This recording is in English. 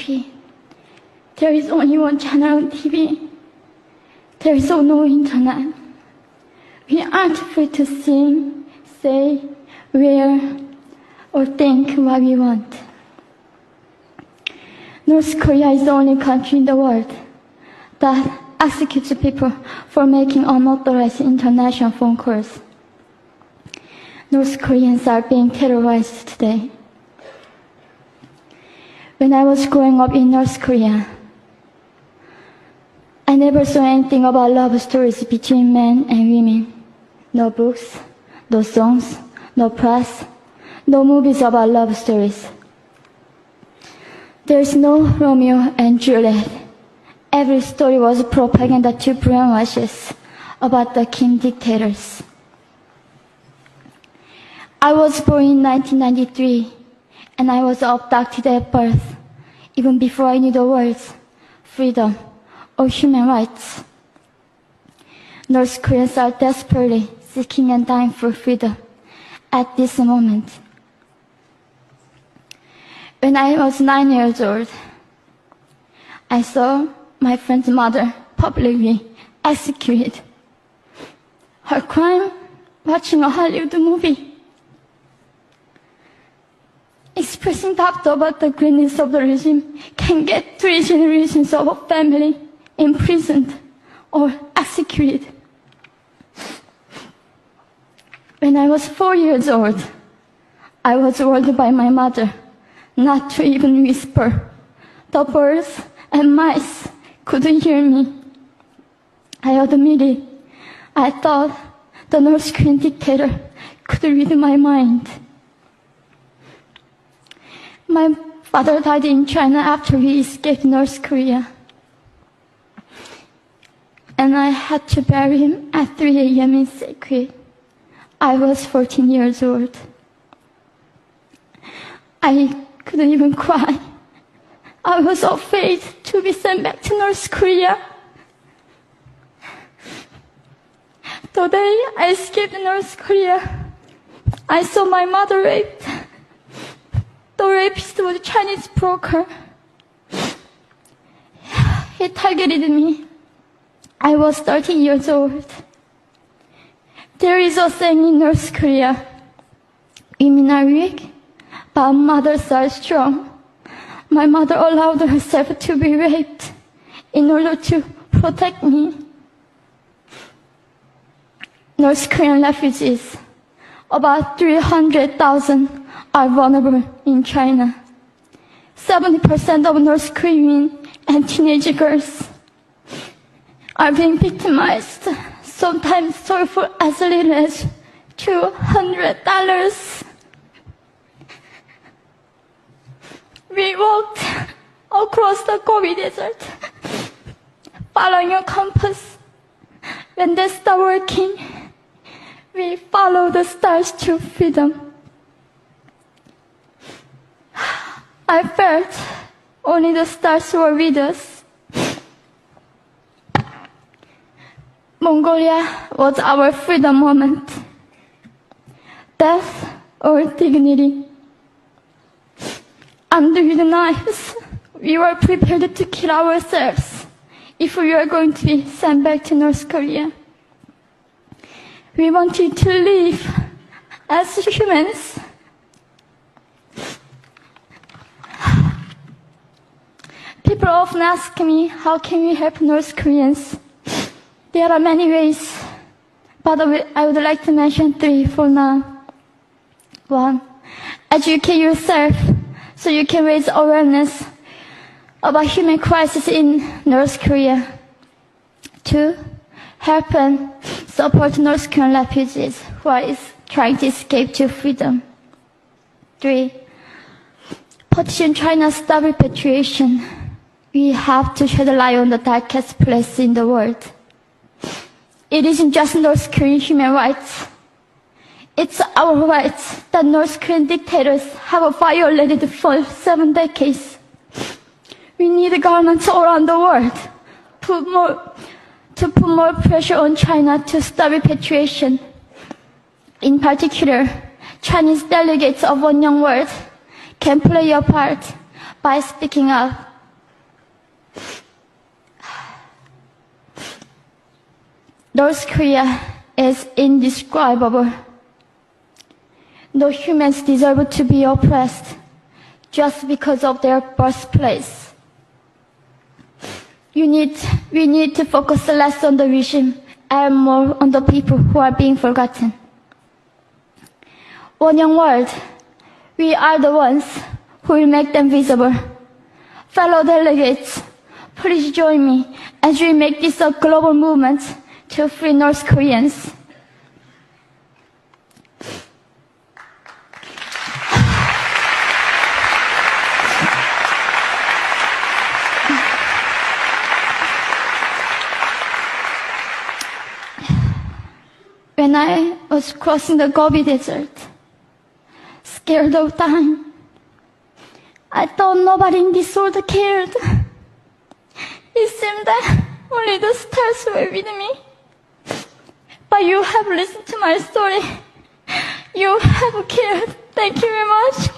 society. There is only one channel on TV. There is no internet. We aren't free to sing, say, wear, or think what we want. North Korea is the only country in the world that executes people for making unauthorized international phone calls. North Koreans are being terrorized today. When I was growing up in North Korea, I never saw anything about love stories between men and women. No books, no songs, no press, no movies about love stories. There's no Romeo and Juliet. Every story was propaganda to brainwash us about the Kim dictators. I was born in 1993, and I was abducted at birth, even before I knew the words freedom or human rights. North Koreans are desperately seeking and dying for freedom at this moment. When I was 9 years old, I saw my friend's mother publicly executed. Her crime? Watching a Hollywood movie. Expressing doubt about the greatness of the regime can get 3 generations of a family imprisoned or executed. When I was 4 years old, I was warned by my mother not to even whisper. The birds and mice couldn't hear me. I admitted I thought the North Korean dictator could read my mind. My father died in China after we escaped North Korea. And I had to bury him at 3 a.m. in secret. I was 14 years old. I couldn't even cry. I was afraid to be sent back to North Korea. The day I escaped North Korea, I saw my mother raped. The rapist was a Chinese broker. He targeted me. I was 13 years old. There is a saying in North Korea, women are weak, but mothers are strong. My mother allowed herself to be raped in order to protect me. North Korean refugees, about 300,000, are vulnerable in China. 70% of North Korean and teenage girls are being victimized, sometimes sold for as little as $200. We walked across the Gobi Desert, following a compass. When they stopped working, we followed the stars to freedom. I felt only the stars were with us. Mongolia was our freedom moment. Death or dignity. Under the knives, we were prepared to kill ourselves if we were going to be sent back to North Korea. We wanted to live as humans. People often ask me, how can we help North Koreans? There are many ways, but I would like to mention 3 for now. 1, educate yourself so you can raise awareness about human crisis in North Korea. 2, help and support North Korean refugees who are trying to escape to freedom. 3, petition China's stop repatriation. We have to shed light on the darkest place in the world. It isn't just North Korean human rights. It's our rights that North Korean dictators have violated for 7 decades. We need governments around the world to put more pressure on China to stop repatriation. In particular, Chinese delegates of One Young World can play a part by speaking up North Korea is indescribable. No humans deserve to be oppressed just because of their birthplace. We need to focus less on the regime and more on the people who are being forgotten. One young world, we are the ones who will make them visible. Fellow delegates, please join me as we make this a global movement to free North Koreans. When I was crossing the Gobi Desert, scared of dying, I thought nobody in this world cared. It seemed that only the stars were with me. But you have listened to my story. You have cared. Thank you very much.